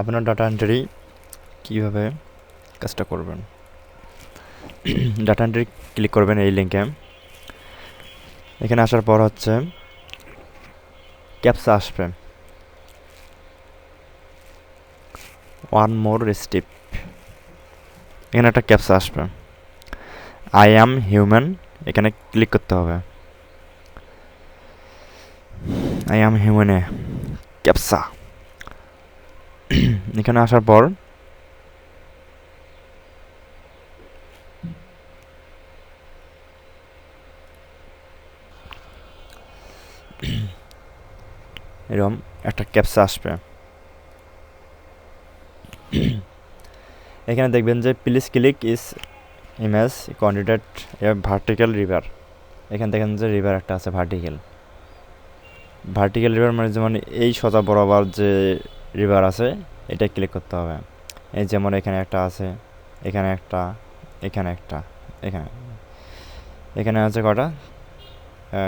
আপনার data entry কীভাবে কাজটা করবেন। ডাটা এন্ট্রি ক্লিক করবেন এই লিঙ্কে। এখানে আসার পর হচ্ছে ক্যাপচা আসবে, ওয়ান মোর স্টেপ, এখানে একটা ক্যাপচা আসবে, আই অ্যাম হিউম্যান, এখানে ক্লিক করতে হবে। আই অ্যাম হিউম্যানে ক্যাপচা, এখানে আসার পর এরকম একটা ক্যাপচা আসবে। এখানে দেখবেন যে please click is image quantitated a vertical river, এখানে দেখেন যে রিভার একটা আছে ভার্টিক্যাল রিভার মানে যেমন এই সোজা বরাবর যে রিভার আছে এটা ক্লিক করতে হবে। এই যেমন এখানে একটা আছে, এখানে একটা, এখানে একটা, এখানে এখানে আছে কটা,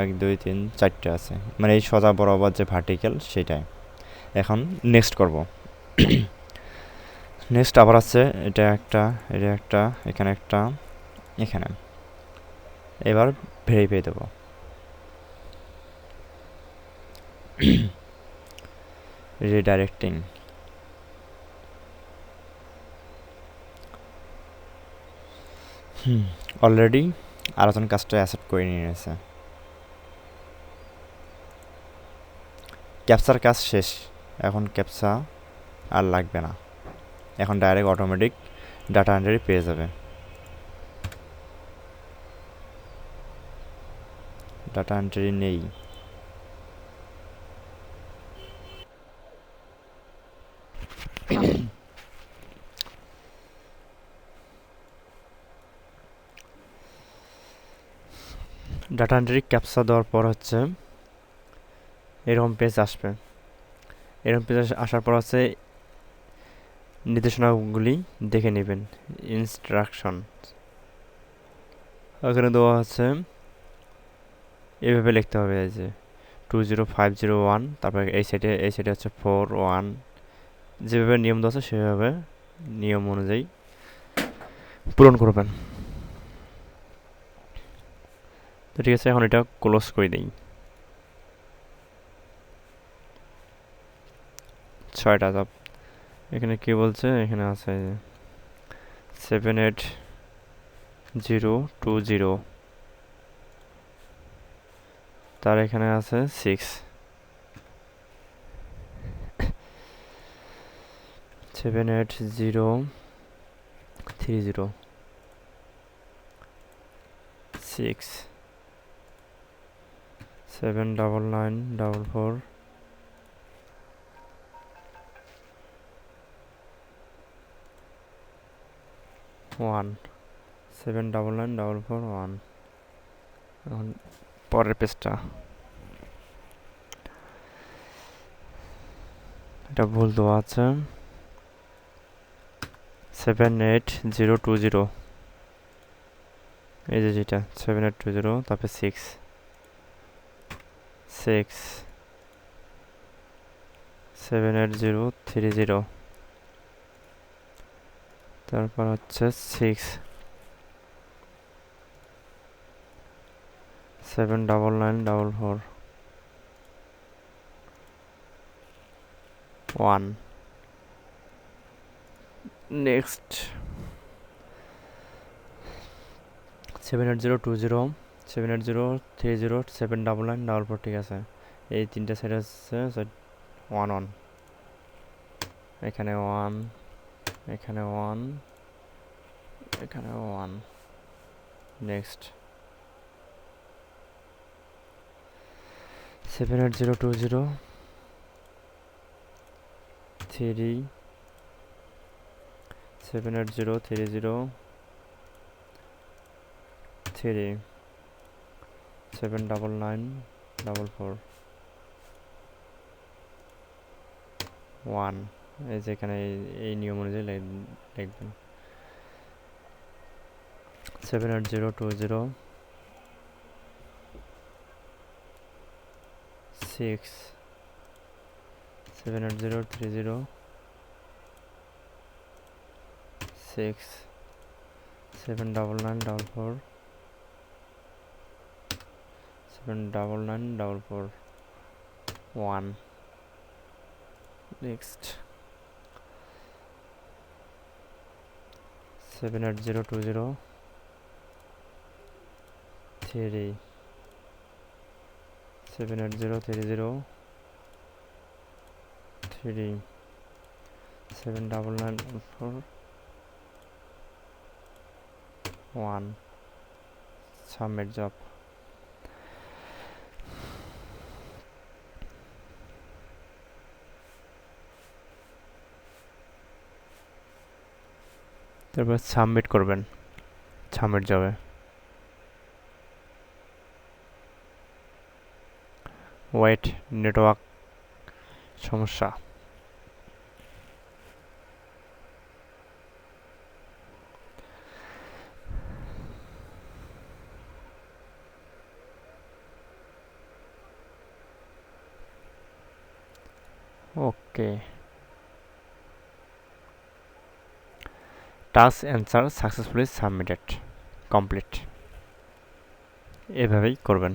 1 2 3 4টে আছে, মানে এই সোজা বরাবর যে ভার্টিক্যাল সেটাই। এখন নেক্সট করব। নেক্সট আবার আছে এটা একটা, এটা একটা, এখানে একটা, এখানে। এবার ভেরিফাই দেব। রিডাইরেক্টিং, অলরেডি আরেকজন কাজটা অ্যাসেপ্ট করে নিয়েছে। ক্যাপচার কাজ শেষ, এখন ক্যাপচা আর লাগবে না, এখন ডাইরেক্ট অটোমেটিক ডাটা এন্ট্রি পেয়ে যাবে। ডাটা এন্ট্রি নেই, ডাটা এন্ট্রি ক্যাপচা দেওয়ার পর হচ্ছে এরকম পেজ আসবে। এরকম পেজ আসার পর হচ্ছে নির্দেশনাগুলি দেখে নেবেন। ইনস্ট্রাকশন ওখানে দেওয়া আছে, এইভাবে লিখতে হবে, এই যে 20501, তারপরে এই সাইডে হচ্ছে 41, যেভাবে নিয়ম দেওয়া আছে সেভাবে নিয়ম অনুযায়ী পূরণ করবেন। তো ঠিক আছে, এখন এটা ক্লোজ করে দিই। 6টা ধাপ। এখানে কি বলছে, এখানে আছে 78020, তার এখানে আছে 6, 78030, 6, 79944, 1, 79944, 1। এখন পরের পেজটা, এটা ভুল দেওয়া আছে, 78020, এই যে যেটা 7820, তারপরে 6, 78030, তারপর হচ্ছে 6, 79944, 1। নেক্সট 78020, 78030, 79944, ঠিক আছে। এই তিনটা সাইড হচ্ছে 1 এখানে 1, এখানে 1, এখানে 1। নেক্সট 78020, 3, 78030, 3, 79944, 1। এই যে এখানে এই নিয়ম অনুযায়ী লিখবেন 78020, 6, 78030, 79944 79944 1 next 78020 3 78030 3 79944 1 submit job তারপর সাবমিট করবেন সাবমিট যাবে ওয়েট নেটওয়ার্ক সমস্যা okay task answer successfully submitted complete এভাবেই করবেন